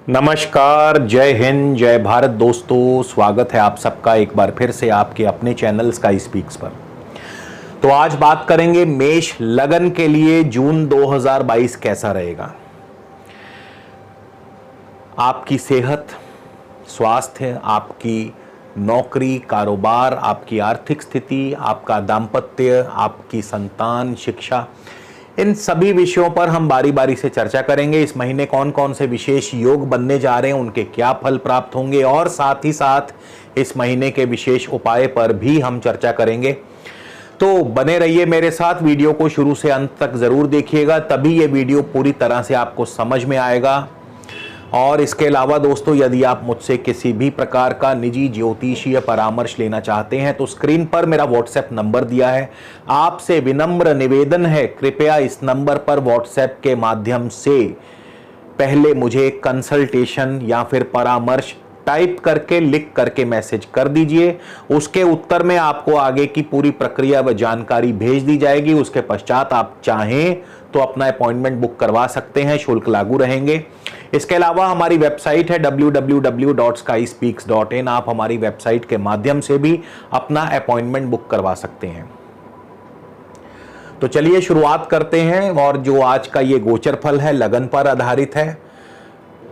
नमस्कार, जय हिंद, जय भारत दोस्तों। स्वागत है आप सबका एक बार फिर से आपके अपने चैनल स्काई स्पीक्स पर। तो आज बात करेंगे मेष लगन के लिए जून 2022 कैसा रहेगा। आपकी सेहत, स्वास्थ्य, आपकी नौकरी, कारोबार, आपकी आर्थिक स्थिति, आपका दाम्पत्य, आपकी संतान, शिक्षा, इन सभी विषयों पर हम बारी बारी से चर्चा करेंगे। इस महीने कौन कौन से विशेष योग बनने जा रहे हैं, उनके क्या फल प्राप्त होंगे और साथ ही साथ इस महीने के विशेष उपाय पर भी हम चर्चा करेंगे। तो बने रहिए मेरे साथ, वीडियो को शुरू से अंत तक जरूर देखिएगा, तभी ये वीडियो पूरी तरह से आपको समझ में आएगा। और इसके अलावा दोस्तों, यदि आप मुझसे किसी भी प्रकार का निजी ज्योतिषीय परामर्श लेना चाहते हैं तो स्क्रीन पर मेरा व्हाट्सएप नंबर दिया है। आपसे विनम्र निवेदन है, कृपया इस नंबर पर व्हाट्सएप के माध्यम से पहले मुझे कंसल्टेशन या फिर परामर्श टाइप करके, लिख करके मैसेज कर दीजिए। उसके उत्तर में आपको आगे की पूरी प्रक्रिया व जानकारी भेज दी जाएगी। उसके पश्चात आप चाहें तो अपना अपॉइंटमेंट बुक करवा सकते हैं, शुल्क लागू रहेंगे। इसके अलावा हमारी वेबसाइट है www.skyspeaks.in। आप हमारी वेबसाइट के माध्यम से भी अपना अपॉइंटमेंट बुक करवा सकते हैं। तो चलिए शुरुआत करते हैं। और जो आज का ये गोचर फल है, लगन पर आधारित है।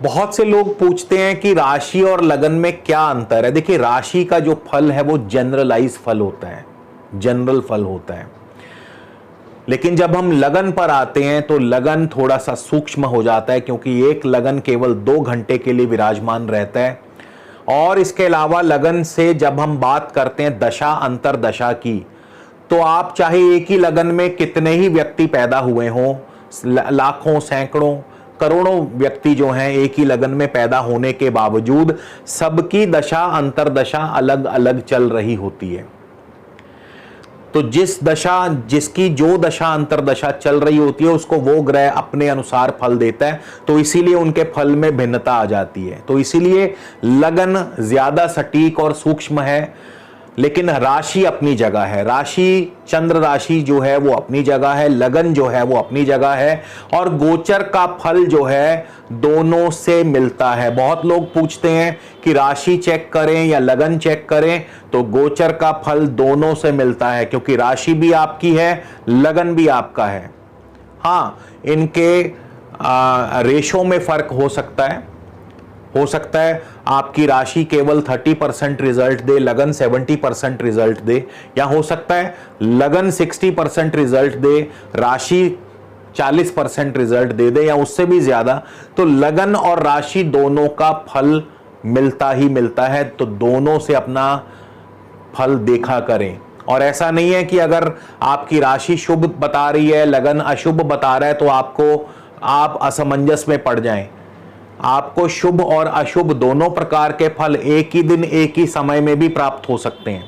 बहुत से लोग पूछते हैं कि राशि और लगन में क्या अंतर है। देखिए, राशि का जो फल है वो जनरलाइज फल होता है, जनरल फल होता है। लेकिन जब हम लगन पर आते हैं तो लगन थोड़ा सा सूक्ष्म हो जाता है, क्योंकि एक लगन केवल 2 घंटे के लिए विराजमान रहता है। और इसके अलावा लगन से जब हम बात करते हैं दशा अंतर दशा की, तो आप चाहे एक ही लगन में कितने ही व्यक्ति पैदा हुए हों, लाखों, सैकड़ों, करोड़ों व्यक्ति जो हैं एक ही लगन में पैदा होने के बावजूद सबकी दशा अंतरदशा अलग अलग चल रही होती है। तो जिसकी जो दशा अंतरदशा चल रही होती है उसको वो ग्रह अपने अनुसार फल देता है। तो इसीलिए उनके फल में भिन्नता आ जाती है। तो इसीलिए लगन ज्यादा सटीक और सूक्ष्म है। लेकिन राशि अपनी जगह है, राशि चंद्र राशि जो है वो अपनी जगह है, लगन जो है वो अपनी जगह है। और गोचर का फल जो है दोनों से मिलता है। बहुत लोग पूछते हैं कि राशि चेक करें या लगन चेक करें, तो गोचर का फल दोनों से मिलता है, क्योंकि राशि भी आपकी है, लगन भी आपका है। हाँ, इनके रेशो में फर्क हो सकता है आपकी राशि केवल 30% रिजल्ट दे, लगन 70% रिजल्ट दे, या हो सकता है लगन 60% रिजल्ट दे, राशि 40% रिजल्ट दे दे, या उससे भी ज्यादा। तो लगन और राशि दोनों का फल मिलता ही मिलता है। तो दोनों से अपना फल देखा करें। और ऐसा नहीं है कि अगर आपकी राशि शुभ बता रही है, लगन अशुभ बता रहा है, तो आप असमंजस में पड़ जाएं। आपको शुभ और अशुभ दोनों प्रकार के फल एक ही दिन, एक ही समय में भी प्राप्त हो सकते हैं।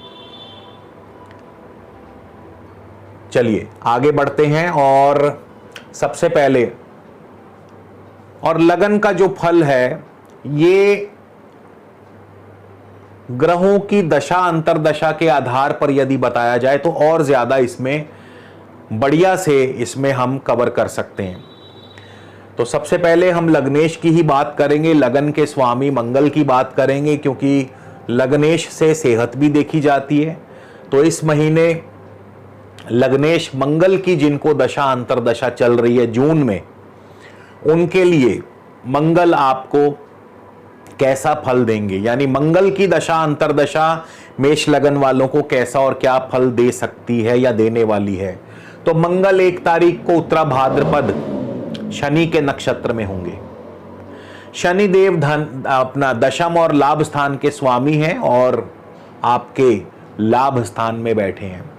चलिए आगे बढ़ते हैं। और सबसे पहले, और लगन का जो फल है ये ग्रहों की दशा अंतरदशा के आधार पर यदि बताया जाए तो और ज्यादा इसमें बढ़िया से इसमें हम कवर कर सकते हैं। तो सबसे पहले हम लग्नेश की ही बात करेंगे, लगन के स्वामी मंगल की बात करेंगे, क्योंकि लग्नेश से सेहत भी देखी जाती है। तो इस महीने लग्नेश मंगल की जिनको दशा अंतरदशा चल रही है जून में, उनके लिए मंगल आपको कैसा फल देंगे, यानी मंगल की दशा अंतरदशा मेष लगन वालों को कैसा और क्या फल दे सकती है या देने वाली है। तो मंगल 1 तारीख को उत्तरा भाद्रपद शनि के नक्षत्र में होंगे। शनि देव अपना दशम और लाभ स्थान के स्वामी हैं और आपके लाभ स्थान में बैठे हैं।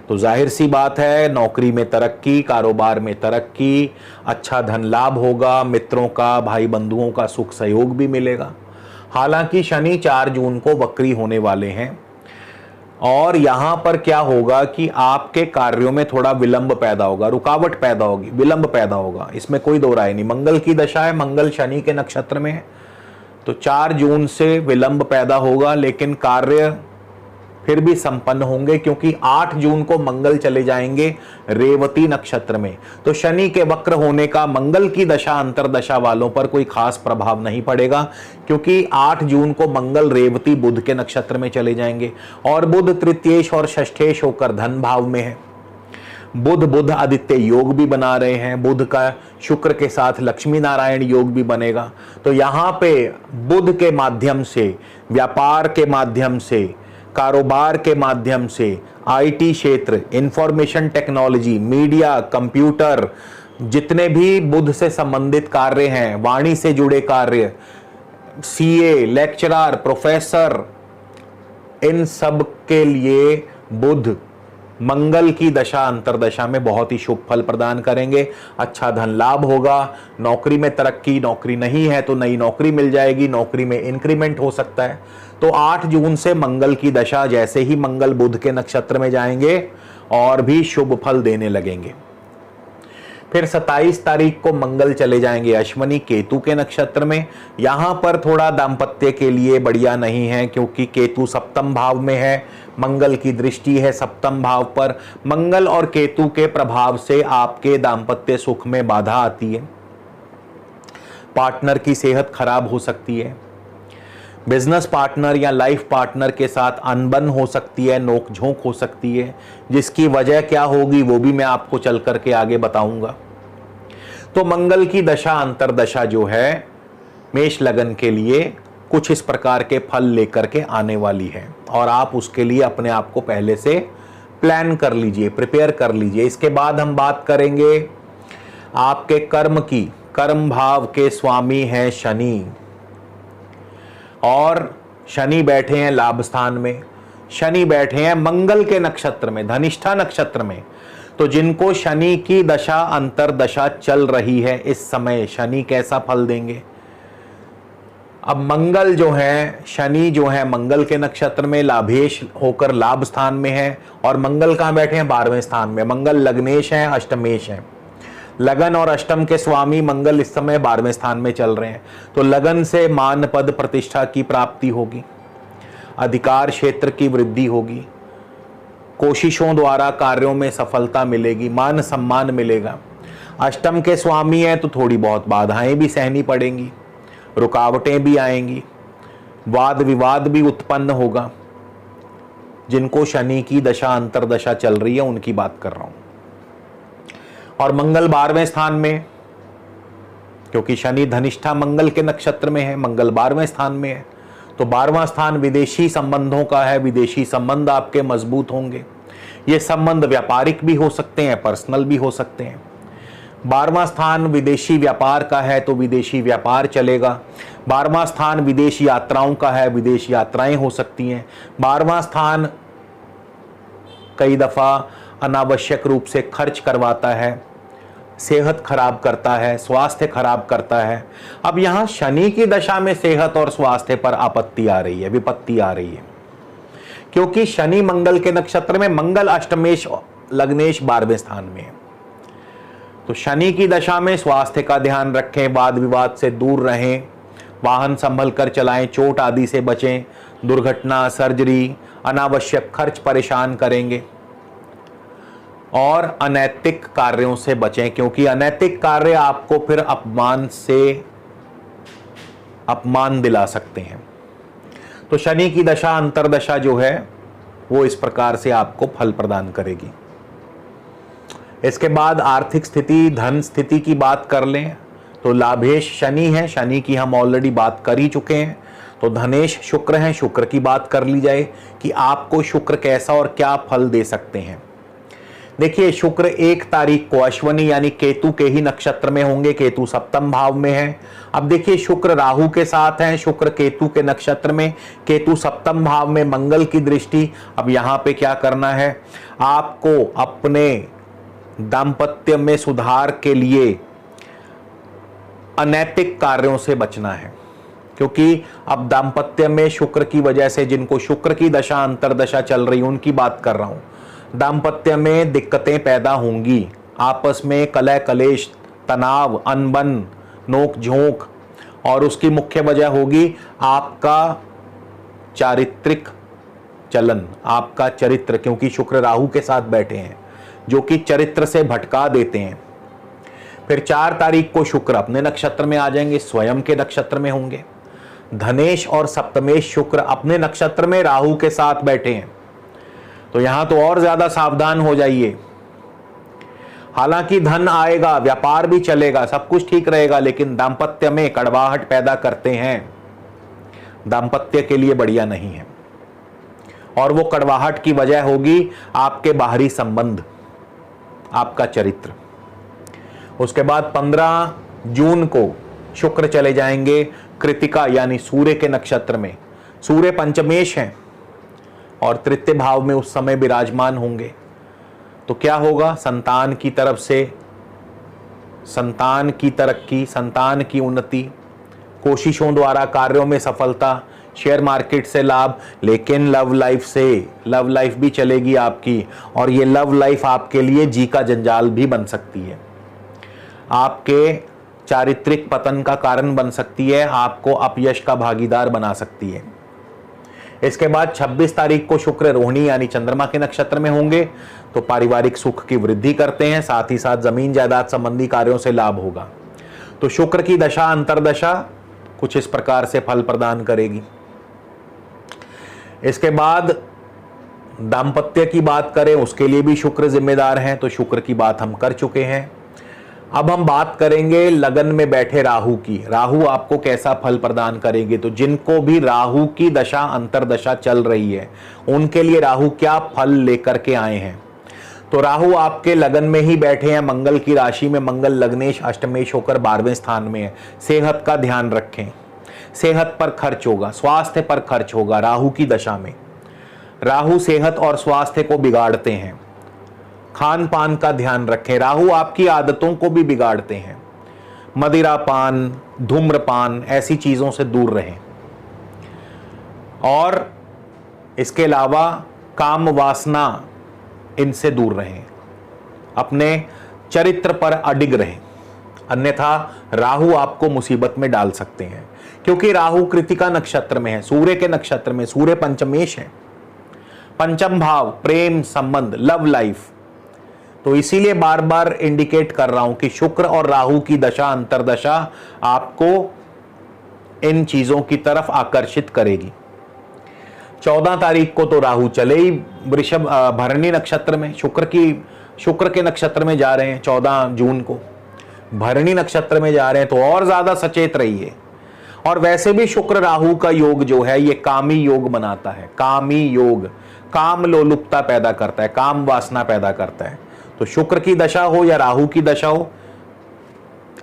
तो जाहिर सी बात है, नौकरी में तरक्की, कारोबार में तरक्की, अच्छा धन लाभ होगा, मित्रों का, भाई बंधुओं का सुख सहयोग भी मिलेगा। हालांकि शनि 4 जून को वक्री होने वाले हैं और यहां पर क्या होगा कि आपके कार्यों में थोड़ा विलंब पैदा होगा, रुकावट पैदा होगी, विलंब पैदा होगा, इसमें कोई दो राय नहीं। मंगल की दशा है, मंगल शनि के नक्षत्र में है, तो 4 जून से विलंब पैदा होगा, लेकिन कार्य फिर भी संपन्न होंगे, क्योंकि 8 जून को मंगल चले जाएंगे रेवती नक्षत्र में। तो शनि के वक्र होने का मंगल की दशा अंतरदशा वालों पर कोई खास प्रभाव नहीं पड़ेगा, क्योंकि 8 जून को मंगल रेवती बुध के नक्षत्र में चले जाएंगे और बुध तृतीयेश और षष्ठेश होकर धन भाव में है। बुध आदित्य योग भी बना रहे हैं, बुध का शुक्र के साथ लक्ष्मी नारायण योग भी बनेगा। तो यहाँ पे बुध के माध्यम से, व्यापार के माध्यम से, कारोबार के माध्यम से, आईटी क्षेत्र, इंफॉर्मेशन टेक्नोलॉजी, मीडिया, कंप्यूटर, जितने भी बुध से संबंधित कार्य हैं, वाणी से जुड़े कार्य, सीए, लेक्चरर, प्रोफेसर, इन सब के लिए बुध मंगल की दशा अंतरदशा में बहुत ही शुभ फल प्रदान करेंगे। अच्छा धन लाभ होगा, नौकरी में तरक्की, नौकरी नहीं है तो नई नौकरी मिल जाएगी, नौकरी में इंक्रीमेंट हो सकता है। तो 8 जून से मंगल की दशा, जैसे ही मंगल बुध के नक्षत्र में जाएंगे और भी शुभ फल देने लगेंगे। फिर 27 तारीख को मंगल चले जाएंगे अश्विनी केतु के नक्षत्र में। यहां पर थोड़ा दाम्पत्य के लिए बढ़िया नहीं है, क्योंकि केतु सप्तम भाव में है, मंगल की दृष्टि है सप्तम भाव पर। मंगल और केतु के प्रभाव से आपके दाम्पत्य सुख में बाधा आती है, पार्टनर की सेहत खराब हो सकती है, बिजनेस पार्टनर या लाइफ पार्टनर के साथ अनबन हो सकती है, नोकझोंक हो सकती है, जिसकी वजह क्या होगी वो भी मैं आपको चल करके आगे बताऊंगा। तो मंगल की दशा अंतरदशा जो है मेष लगन के लिए कुछ इस प्रकार के फल लेकर के आने वाली है, और आप उसके लिए अपने आप को पहले से प्लान कर लीजिए, प्रिपेयर कर लीजिए। इसके बाद हम बात करेंगे आपके कर्म की। कर्म भाव के स्वामी हैं शनि, और शनि बैठे हैं लाभ स्थान में, शनि बैठे हैं मंगल के नक्षत्र में, धनिष्ठा नक्षत्र में। तो जिनको शनि की दशा अंतरदशा चल रही है इस समय, शनि कैसा फल देंगे? अब मंगल जो है, शनि जो है मंगल के नक्षत्र में लाभेश होकर लाभ स्थान में है, और मंगल कहाँ बैठे हैं? 12वें स्थान में। मंगल लग्नेश है, अष्टमेश है। लगन और अष्टम के स्वामी मंगल इस समय 12वें स्थान में चल रहे हैं। तो लगन से मान पद प्रतिष्ठा की प्राप्ति होगी, अधिकार क्षेत्र की वृद्धि होगी, कोशिशों द्वारा कार्यों में सफलता मिलेगी, मान सम्मान मिलेगा। अष्टम के स्वामी है तो थोड़ी बहुत बाधाएं भी सहनी पड़ेंगी, रुकावटें भी आएंगी, वाद विवाद भी उत्पन्न होगा। जिनको शनि की दशा अंतरदशा चल रही है उनकी बात कर रहा हूं। और मंगल 12वें स्थान में, क्योंकि शनि धनिष्ठा मंगल के नक्षत्र में है, मंगल 12वें स्थान में है। तो 12वां स्थान विदेशी संबंधों का है, विदेशी संबंध आपके मजबूत होंगे। ये संबंध व्यापारिक भी हो सकते हैं, पर्सनल भी हो सकते हैं। 12वां स्थान विदेशी व्यापार का है तो विदेशी व्यापार चलेगा। 12वां स्थान विदेश यात्राओं का है, विदेश यात्राएं हो सकती हैं। 12वां स्थान कई दफा अनावश्यक रूप से खर्च करवाता है, सेहत खराब करता है, स्वास्थ्य खराब करता है। अब यहां शनि की दशा में सेहत और स्वास्थ्य पर आपत्ति आ रही है, विपत्ति आ रही है, क्योंकि शनि मंगल के नक्षत्र में, मंगल अष्टमेश लग्नेश 12वें स्थान में है। तो शनि की दशा में स्वास्थ्य का ध्यान रखें, वाद विवाद से दूर रहें, वाहन संभल कर चलाएं, चोट आदि से बचें, दुर्घटना, सर्जरी, अनावश्यक खर्च परेशान करेंगे। और अनैतिक कार्यों से बचें, क्योंकि अनैतिक कार्य आपको फिर अपमान दिला सकते हैं। तो शनि की दशा अंतरदशा जो है वो इस प्रकार से आपको फल प्रदान करेगी। इसके बाद आर्थिक स्थिति, धन स्थिति की बात कर लें तो लाभेश शनि है, शनि की हम ऑलरेडी बात कर ही चुके हैं। तो धनेश शुक्र हैं, शुक्र की बात कर ली जाए कि आपको शुक्र कैसा और क्या फल दे सकते हैं। देखिए, शुक्र 1 तारीख को अश्विनी यानी केतु के ही नक्षत्र में होंगे, केतु सप्तम भाव में है। अब देखिए, शुक्र राहु के साथ हैं, शुक्र केतु के नक्षत्र में, केतु सप्तम भाव में, मंगल की दृष्टि। अब यहां पे क्या करना है, आपको अपने दाम्पत्य में सुधार के लिए अनैतिक कार्यों से बचना है, क्योंकि अब दाम्पत्य में शुक्र की वजह से, जिनको शुक्र की दशा अंतरदशा चल रही उनकी बात कर रहा हूं, दाम्पत्य में दिक्कतें पैदा होंगी, आपस में कलह कलेश, तनाव, अनबन, नोक झोंक, और उसकी मुख्य वजह होगी आपका चलन, आपका चरित्र, क्योंकि शुक्र राहु के साथ बैठे हैं जो कि चरित्र से भटका देते हैं। फिर 4 तारीख को शुक्र अपने नक्षत्र में आ जाएंगे, स्वयं के नक्षत्र में होंगे। धनेश और सप्तमेश शुक्र अपने नक्षत्र में राहु के साथ बैठे हैं, तो यहां तो और ज्यादा सावधान हो जाइए। हालांकि धन आएगा, व्यापार भी चलेगा, सब कुछ ठीक रहेगा, लेकिन दाम्पत्य में कड़वाहट पैदा करते हैं, दाम्पत्य के लिए बढ़िया नहीं है। और वो कड़वाहट की वजह होगी आपके बाहरी संबंध, आपका चरित्र। उसके बाद 15 जून को शुक्र चले जाएंगे कृतिका यानी सूर्य के नक्षत्र में। सूर्य पंचमेश हैं और तृतीय भाव में उस समय विराजमान होंगे। तो क्या होगा, संतान की तरफ से संतान की तरक्की, संतान की उन्नति, कोशिशों द्वारा कार्यों में सफलता, शेयर मार्केट से लाभ, लेकिन लव लाइफ से, लव लाइफ भी चलेगी आपकी, और ये लव लाइफ आपके लिए जी का जंजाल भी बन सकती है, आपके चारित्रिक पतन का कारण बन सकती है, आपको अपयश का भागीदार बना सकती है। इसके बाद 26 तारीख को शुक्र रोहिणी यानी चंद्रमा के नक्षत्र में होंगे, तो पारिवारिक सुख की वृद्धि करते हैं, साथ ही साथ जमीन जायदाद संबंधी कार्यों से लाभ होगा। तो शुक्र की दशा अंतरदशा कुछ इस प्रकार से फल प्रदान करेगी। इसके बाद दाम्पत्य की बात करें, उसके लिए भी शुक्र जिम्मेदार हैं, तो शुक्र की बात हम कर चुके हैं। अब हम बात करेंगे लगन में बैठे राहु की। राहु आपको कैसा फल प्रदान करेंगे, तो जिनको भी राहु की दशा अंतरदशा चल रही है उनके लिए राहु क्या फल लेकर के आए हैं। तो राहु आपके लगन में ही बैठे हैं, मंगल की राशि में, मंगल लग्नेश अष्टमेश होकर 12वें स्थान में है। सेहत का ध्यान रखें, सेहत पर खर्च होगा, स्वास्थ्य पर खर्च होगा। राहु की दशा में राहु सेहत और स्वास्थ्य को बिगाड़ते हैं। खान पान का ध्यान रखें, राहु आपकी आदतों को भी बिगाड़ते हैं। मदिरापान, धूम्रपान, ऐसी चीजों से दूर रहें। और इसके अलावा काम वासना, इनसे दूर रहें, अपने चरित्र पर अडिग रहें, अन्यथा राहु आपको मुसीबत में डाल सकते हैं। क्योंकि राहु कृतिका नक्षत्र में है, सूर्य के नक्षत्र में, सूर्य पंचमेश है, पंचम भाव, प्रेम संबंध, लव लाइफ। तो इसीलिए बार बार इंडिकेट कर रहा हूं कि शुक्र और राहु की दशा अंतरदशा आपको इन चीजों की तरफ आकर्षित करेगी। 14 तारीख को तो राहु चले ही वृषभ भरणी नक्षत्र में, शुक्र के नक्षत्र में जा रहे हैं। 14 जून को भरणी नक्षत्र में जा रहे हैं, तो और ज्यादा सचेत रहिए। और वैसे भी शुक्र राहु का योग जो है ये कामी योग बनाता है। कामी योग काम लोलुपता पैदा करता है, काम वासना पैदा करता है। तो शुक्र की दशा हो या राहु की दशा हो,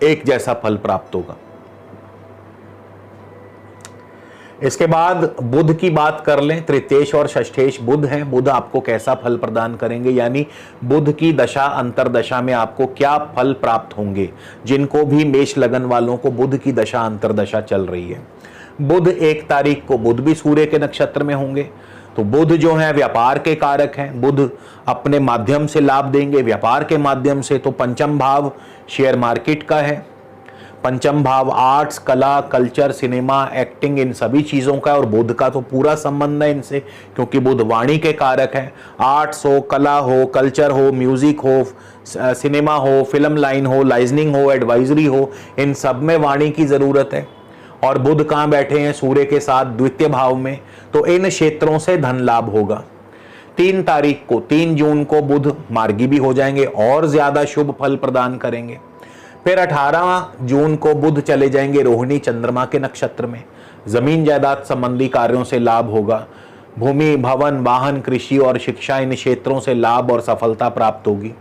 एक जैसा फल प्राप्त होगा। इसके बाद बुध की बात कर लें। तृतीयेश और षष्ठेश बुध हैं, बुध आपको कैसा फल प्रदान करेंगे, यानी बुध की दशा अंतरदशा में आपको क्या फल प्राप्त होंगे। जिनको भी मेष लगन वालों को बुध की दशा अंतरदशा चल रही है, बुध 1 तारीख को बुध भी सूर्य के नक्षत्र में होंगे। तो बुध जो है व्यापार के कारक हैं, बुध अपने माध्यम से लाभ देंगे, व्यापार के माध्यम से। तो पंचम भाव शेयर मार्केट का है, पंचम भाव आर्ट्स, कला, कल्चर, सिनेमा, एक्टिंग, इन सभी चीज़ों का। और बुध का तो पूरा संबंध है इनसे, क्योंकि बुध वाणी के कारक हैं। आर्ट्स हो, कला हो, कल्चर हो, म्यूजिक हो, सिनेमा हो, फिल्म लाइन हो, लाइजनिंग हो, एडवाइजरी हो, इन सब में वाणी की ज़रूरत है। और बुध कहाँ बैठे हैं, सूर्य के साथ द्वितीय भाव में, तो इन क्षेत्रों से धन लाभ होगा। 3 तारीख को 3 जून को बुध मार्गी भी हो जाएंगे और ज्यादा शुभ फल प्रदान करेंगे। फिर 18 जून को बुध चले जाएंगे रोहिणी चंद्रमा के नक्षत्र में, जमीन जायदाद संबंधी कार्यों से लाभ होगा। भूमि, भवन, वाहन, कृषि और शिक्षा, इन क्षेत्रों से लाभ और सफलता प्राप्त होगी।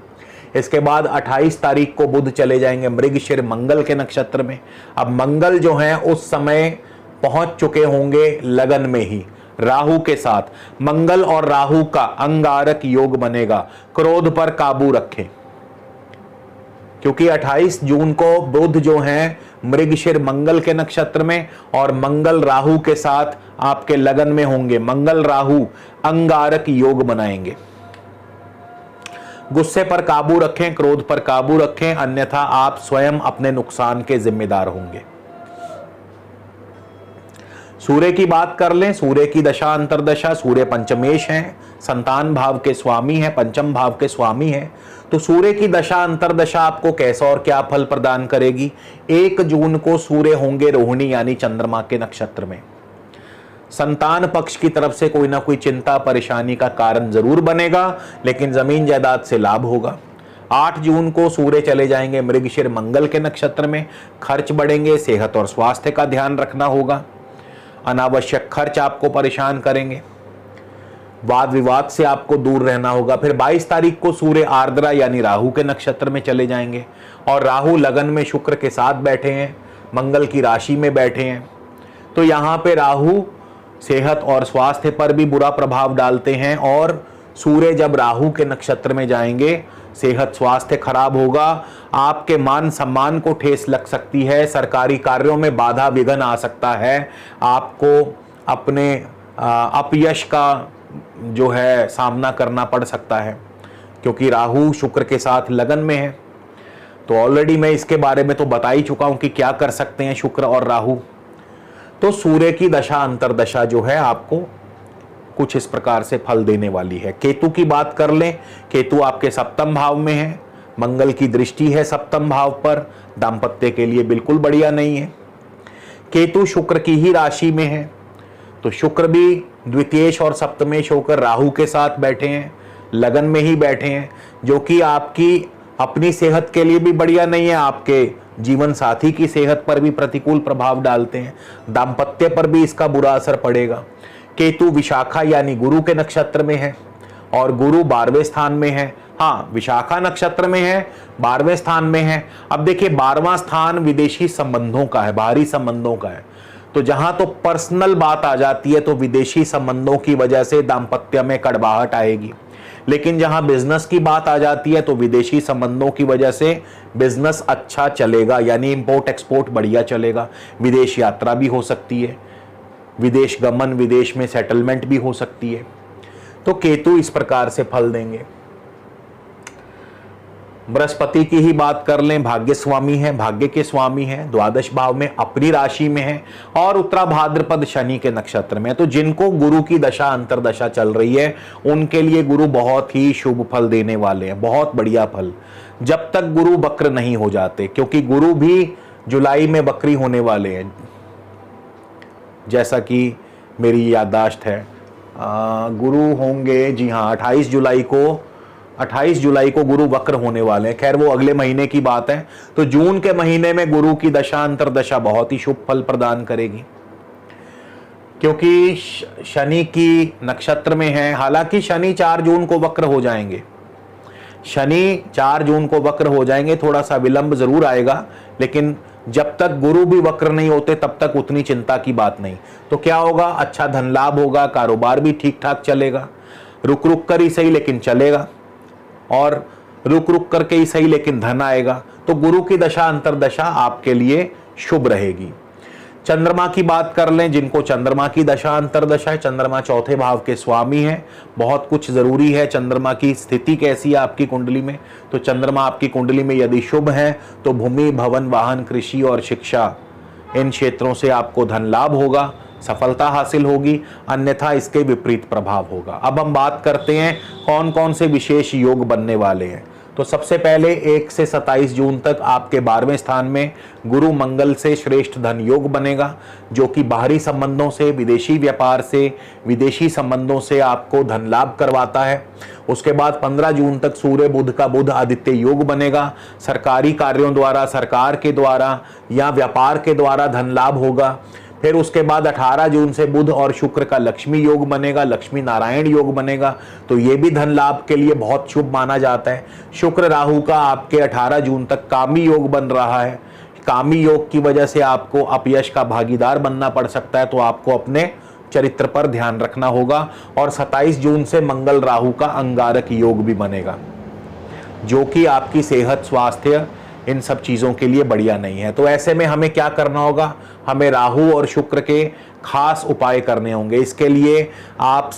इसके बाद 28 तारीख को बुध चले जाएंगे मृगशिर मंगल के नक्षत्र में। अब मंगल जो है उस समय पहुंच चुके होंगे लगन में ही राहु के साथ। मंगल और राहु का अंगारक योग बनेगा। क्रोध पर काबू रखें, क्योंकि 28 जून को बुध जो है मृगशिर मंगल के नक्षत्र में और मंगल राहु के साथ आपके लगन में होंगे। मंगल राहु अंगारक योग बनाएंगे। गुस्से पर काबू रखें, क्रोध पर काबू रखें, अन्यथा आप स्वयं अपने नुकसान के जिम्मेदार होंगे। सूर्य की बात कर लें, सूर्य की दशा अंतरदशा, सूर्य पंचमेश हैं, संतान भाव के स्वामी हैं, पंचम भाव के स्वामी हैं। तो सूर्य की दशा अंतरदशा आपको कैसा और क्या फल प्रदान करेगी? 1 जून को सूर्य होंगे रोहिणी यानी चंद्रमा के नक्षत्र में। संतान पक्ष की तरफ से कोई ना कोई चिंता परेशानी का कारण जरूर बनेगा, लेकिन जमीन जायदाद से लाभ होगा। 8 जून को सूर्य चले जाएंगे मृगशिर मंगल के नक्षत्र में। खर्च बढ़ेंगे, सेहत और स्वास्थ्य का ध्यान रखना होगा। अनावश्यक खर्च आपको परेशान करेंगे, वाद विवाद से आपको दूर रहना होगा। फिर 22 तारीख को सूर्य आर्द्रा यानी राहु के नक्षत्र में चले जाएंगे और राहु लगन में शुक्र के साथ बैठे हैं, मंगल की राशि में बैठे हैं। तो यहाँ पे राहु सेहत और स्वास्थ्य पर भी बुरा प्रभाव डालते हैं और सूर्य जब राहु के नक्षत्र में जाएंगे सेहत स्वास्थ्य खराब होगा, आपके मान सम्मान को ठेस लग सकती है, सरकारी कार्यों में बाधा विघ्न आ सकता है, आपको अपने अपयश का जो है सामना करना पड़ सकता है, क्योंकि राहु शुक्र के साथ लगन में है। तो ऑलरेडी मैं इसके बारे में तो बता ही चुका हूं कि क्या कर सकते हैं शुक्र और राहु। तो सूर्य की दशा अंतरदशा जो है आपको कुछ इस प्रकार से फल देने वाली है। केतु की बात कर लें, केतु आपके सप्तम भाव में है, मंगल की दृष्टि है सप्तम भाव पर, दाम्पत्य के लिए बिल्कुल बढ़िया नहीं है। केतु शुक्र की ही राशि में है, तो शुक्र भी द्वितीयेश और सप्तमेश होकर राहु के साथ बैठे हैं, लगन में ही बैठे हैं, जो कि आपकी अपनी सेहत के लिए भी बढ़िया नहीं है, आपके जीवन साथी की सेहत पर भी प्रतिकूल प्रभाव डालते हैं, दाम्पत्य पर भी इसका बुरा असर पड़ेगा। केतु विशाखा यानी गुरु के नक्षत्र में है और गुरु 12वें स्थान में है। हाँ, विशाखा नक्षत्र में है, 12वें स्थान में है। अब देखिए 12वां स्थान विदेशी संबंधों का है, बाहरी संबंधों का है। तो जहां तो पर्सनल बात आ जाती है तो विदेशी संबंधों की वजह से दाम्पत्य में कड़वाहट आएगी, लेकिन जहां बिजनेस की बात आ जाती है तो विदेशी संबंधों की वजह से बिजनेस अच्छा चलेगा, यानी इंपोर्ट एक्सपोर्ट बढ़िया चलेगा। विदेश यात्रा भी हो सकती है, विदेश गमन, विदेश में सेटलमेंट भी हो सकती है। तो केतु इस प्रकार से फल देंगे। बृहस्पति की ही बात कर लें, भाग्य स्वामी है, भाग्य के स्वामी है, द्वादश भाव में अपनी राशि में है और उत्तरा भाद्रपद शनि के नक्षत्र में। तो जिनको गुरु की दशा अंतरदशा चल रही है उनके लिए गुरु बहुत ही शुभ फल देने वाले हैं, बहुत बढ़िया फल, जब तक गुरु वक्र नहीं हो जाते, क्योंकि गुरु भी जुलाई में वक्री होने वाले हैं, जैसा कि मेरी याददाश्त है। गुरु होंगे, जी हाँ, 28 जुलाई को गुरु वक्र होने वाले हैं। खैर वो अगले महीने की बात है। तो जून के महीने में गुरु की दशा अंतरदशा बहुत ही शुभ फल प्रदान करेगी, क्योंकि शनि की नक्षत्र में है। हालांकि शनि 4 जून को वक्र हो जाएंगे, शनि 4 जून को वक्र हो जाएंगे, थोड़ा सा विलंब जरूर आएगा, लेकिन जब तक गुरु भी वक्र नहीं होते तब तक उतनी चिंता की बात नहीं। तो क्या होगा, अच्छा धन लाभ होगा, कारोबार भी ठीक ठाक चलेगा, रुक रुक कर ही सही लेकिन चलेगा, और रुक रुक करके ही सही लेकिन धन आएगा। तो गुरु की दशा अंतरदशा आपके लिए शुभ रहेगी। चंद्रमा की बात कर लें, जिनको चंद्रमा की दशा अंतरदशा है, चंद्रमा 4थे भाव के स्वामी है, बहुत कुछ जरूरी है। चंद्रमा की स्थिति कैसी है आपकी कुंडली में, तो चंद्रमा आपकी कुंडली में यदि शुभ है तो भूमि, भवन, वाहन, कृषि और शिक्षा, इन क्षेत्रों से आपको धन लाभ होगा, सफलता हासिल होगी, अन्यथा इसके विपरीत प्रभाव होगा। अब हम बात करते हैं कौन कौन से विशेष योग बनने वाले हैं। तो सबसे पहले 1 से 27 जून तक आपके 12वें स्थान में गुरु मंगल से श्रेष्ठ धन योग बनेगा, जो कि बाहरी संबंधों से, विदेशी व्यापार से, विदेशी संबंधों से आपको धन लाभ करवाता है। उसके बाद 15 जून तक सूर्य बुध का बुध आदित्य योग बनेगा, सरकारी कार्यों द्वारा, सरकार के द्वारा या व्यापार के द्वारा धन लाभ होगा। फिर उसके बाद 18 जून से बुध और शुक्र का लक्ष्मी योग बनेगा, लक्ष्मी नारायण योग बनेगा, तो ये भी धन लाभ के लिए बहुत शुभ माना जाता है। शुक्र राहु का आपके 18 जून तक कामी योग बन रहा है, कामी योग की वजह से आपको अपयश का भागीदार बनना पड़ सकता है, तो आपको अपने चरित्र पर ध्यान रखना होगा। और 27 जून से मंगल राहु का अंगारक योग भी बनेगा, जो कि आपकी सेहत, स्वास्थ्य, इन सब चीज़ों के लिए बढ़िया नहीं है। तो ऐसे में हमें क्या करना होगा, हमें राहु और शुक्र के खास उपाय करने होंगे। इसके लिए आप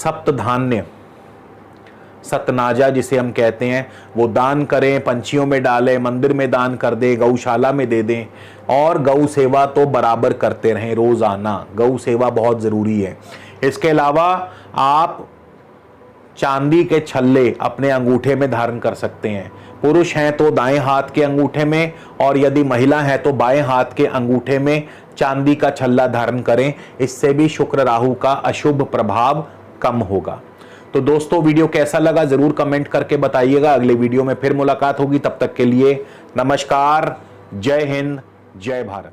सतनाजा जिसे हम कहते हैं वो दान करें, पंछियों में डालें, मंदिर में दान कर दें, गौशाला में दे दें। और गौ सेवा तो बराबर करते रहें रोज़ाना, गौ सेवा बहुत ज़रूरी है। इसके अलावा आप चांदी के छल्ले अपने अंगूठे में धारण कर सकते हैं। पुरुष हैं तो दाएं हाथ के अंगूठे में, और यदि महिला है तो बाएं हाथ के अंगूठे में चांदी का छल्ला धारण करें। इससे भी शुक्र राहु का अशुभ प्रभाव कम होगा। तो दोस्तों वीडियो कैसा लगा जरूर कमेंट करके बताइएगा। अगले वीडियो में फिर मुलाकात होगी, तब तक के लिए नमस्कार, जय हिंद, जय भारत।